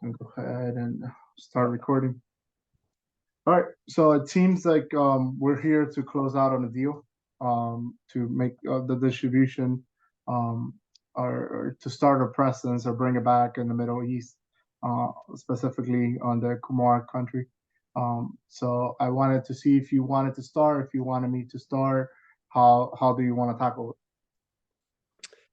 And go ahead and start recording. All right, so it seems like we're here to close out on a deal to make the distribution um, or to start a presence or bring it back in the Middle East, specifically on the Kumar country. So I wanted to see if you wanted to start, if you wanted me to start, how do you want to tackle it?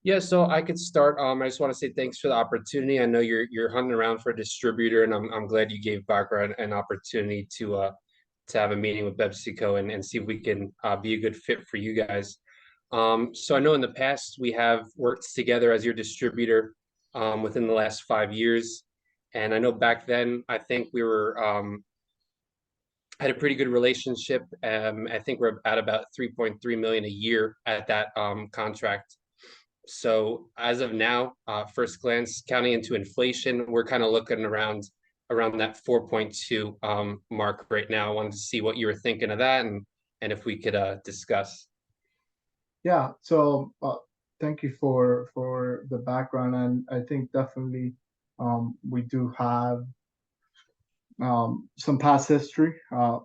Yeah, so I could start. I just want to say thanks for the opportunity. I know you're hunting around for a distributor, and I'm glad you gave Bakra an opportunity to have a meeting with PepsiCo and see if we can be a good fit for you guys. So I know in the past we have worked together as your distributor within the last 5 years, and I know back then I think we were had a pretty good relationship. I think we're at about 3.3 million a year at that contract. So as of now, first glance, counting into inflation, we're kind of looking around that 4.2 mark right now. I wanted to see what you were thinking of that and if we could discuss. Yeah, so thank you for the background, and I think definitely we do have some past history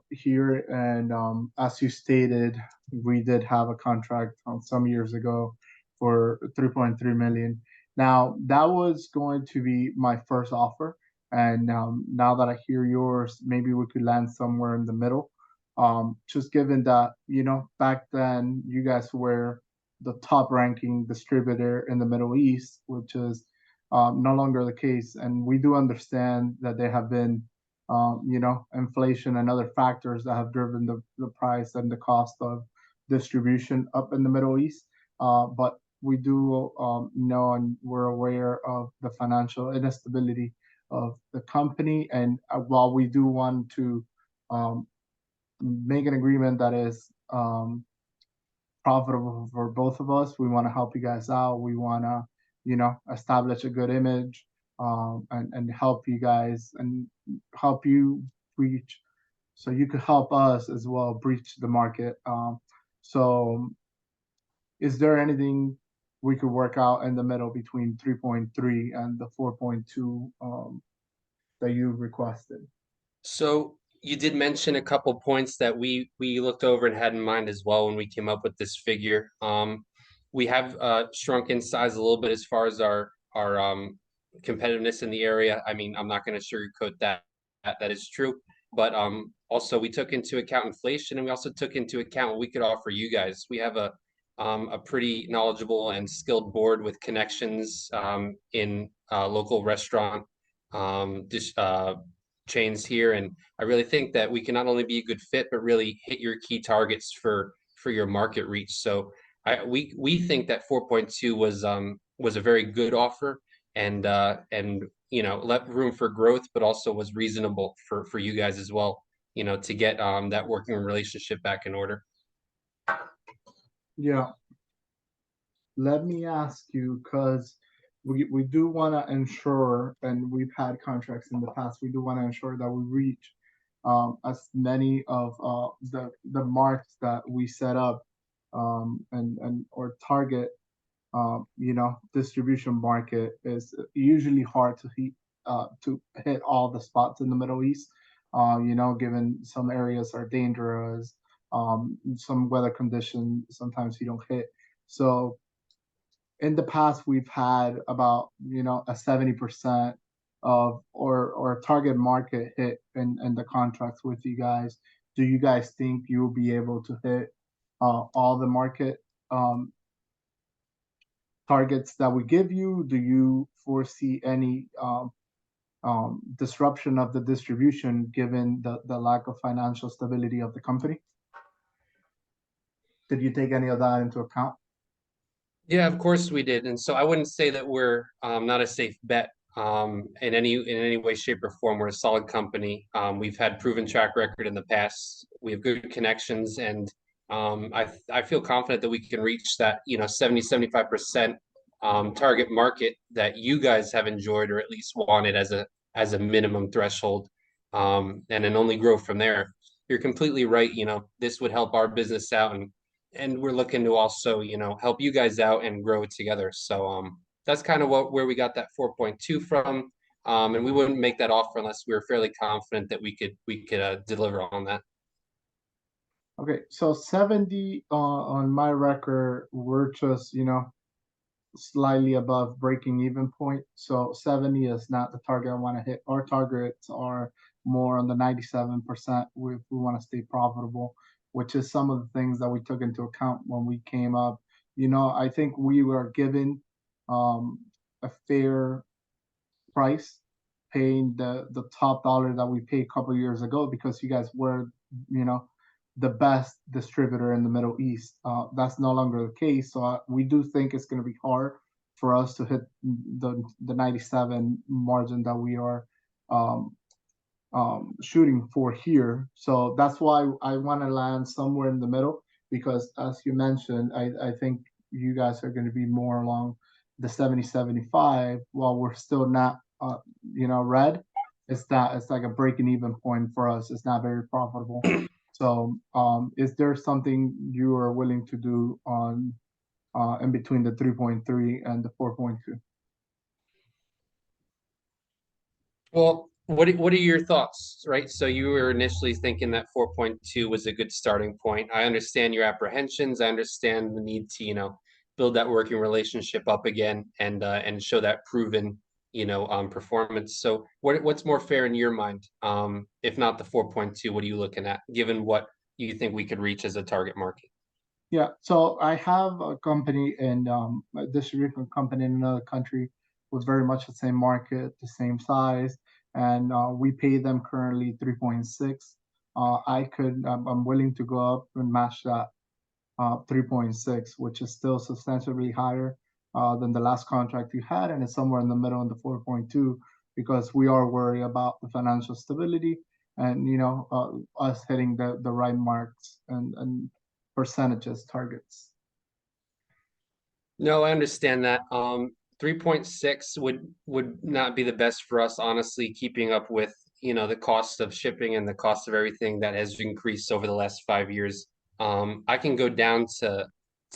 here, and as you stated, we did have a contract some years ago for 3.3 million. Now that was going to be my first offer, and now that I hear yours, maybe we could land somewhere in the middle. Just given that back then you guys were the top ranking distributor in the Middle East, which is no longer the case, and we do understand that there have been inflation and other factors that have driven the price and the cost of distribution up in the Middle East. But we do know and we're aware of the financial instability of the company. And while we do want to um, make an agreement that is profitable for both of us, we want to help you guys out. We want to, establish a good image and help you guys and help you reach so you could help us as well breach the market. So is there anything we could work out in the middle between 3.3 and the 4.2 that you requested? So you did mention a couple points that we looked over and had in mind as well when we came up with this figure. We have shrunk in size a little bit as far as our competitiveness in the area. I mean, I'm not going to sugarcoat that is true, but also we took into account inflation and we also took into account what we could offer you guys. We have a pretty knowledgeable and skilled board with connections in local restaurant chains here, and I really think that we can not only be a good fit, but really hit your key targets for your market reach. So we think that 4.2 was a very good offer and left room for growth, but also was reasonable for you guys as well. To get that working relationship back in order. Yeah, let me ask you because we do want to ensure, and we've had contracts in the past, we do want to ensure that we reach as many of the marks that we set up and or target. Distribution market is usually hard to hit all the spots in the Middle East. Given some areas are dangerous, some weather conditions sometimes you don't hit. So in the past we've had about a 70% of or target market hit in the contracts with you guys. Do you guys think you'll be able to hit all the market targets that we give you? Do you foresee any disruption of the distribution given the lack of financial stability of the company? Did you take any of that into account? Yeah, of course we did. And so I wouldn't say that we're not a safe bet in any way, shape, or form. We're a solid company. We've had proven track record in the past. We have good connections, and I feel confident that we can reach that 70-75% target market that you guys have enjoyed or at least wanted as a minimum threshold, and then only grow from there. You're completely right. This would help our business out, and we're looking to also help you guys out and grow together. So that's kind of where we got that 4.2 from. And we wouldn't make that offer unless we were fairly confident that we could deliver on that. Okay, so 70 on my record, we're just, slightly above breaking even point. So 70 is not the target I want to hit. Our targets are more on the 97% if we want to stay profitable, which is some of the things that we took into account when we came up. I think we were given um, a fair price, paying the top dollar that we paid a couple of years ago because you guys were, you know, the best distributor in the Middle East. That's no longer the case. So we do think it's going to be hard for us to hit the 97 margin that we are um, shooting for here. So that's why I want to land somewhere in the middle because, as you mentioned, I think you guys are going to be more along the 70-75 while we're still not, red. It's like a breaking even point for us. It's not very profitable. So, is there something you are willing to do on in between the 3.3 and the 4.2? Well, what are your thoughts, right? So you were initially thinking that 4.2 was a good starting point. I understand your apprehensions. I understand the need to, build that working relationship up again and show that proven, performance. So what's more fair in your mind? If not the 4.2, what are you looking at, given what you think we could reach as a target market? Yeah, so I have a company and a distribution company in another country with very much the same market, the same size, and we pay them currently 3.6. I'm willing to go up and match that 3.6, which is still substantially higher than the last contract you had, and it's somewhere in the middle in the 4.2 because we are worried about the financial stability and us hitting the right marks and percentages targets. No, I understand that. 3.6 would not be the best for us, honestly, keeping up with, the cost of shipping and the cost of everything that has increased over the last 5 years. I can go down to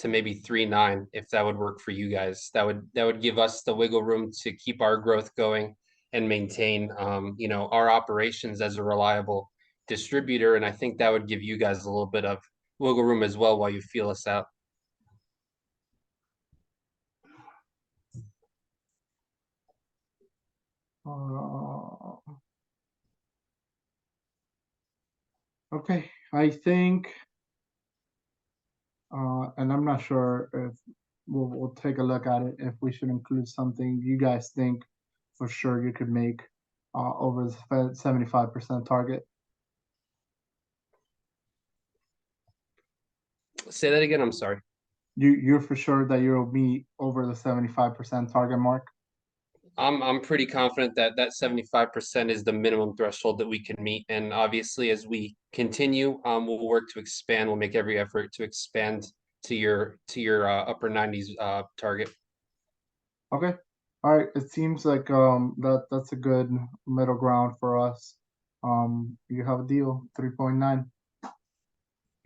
maybe 3.9 if that would work for you guys. That would give us the wiggle room to keep our growth going and maintain, our operations as a reliable distributor. And I think that would give you guys a little bit of wiggle room as well while you feel us out. Uh, okay, I think, and I'm not sure if we'll take a look at it if we should include something you guys think for sure you could make over the 75% target. Say that again. I'm sorry. You're for sure that you'll meet over the 75% target mark. I'm pretty confident that that 75% is the minimum threshold that we can meet. And obviously, as we continue, we'll work to expand. We'll make every effort to expand to your upper 90s target. Okay. All right. It seems like that's a good middle ground for us. You have a deal, 3.9.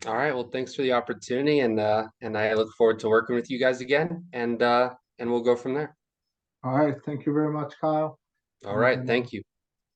All right. Well, thanks for the opportunity, and I look forward to working with you guys again, and we'll go from there. All right. Thank you very much, Kyle. All And right. Thank you.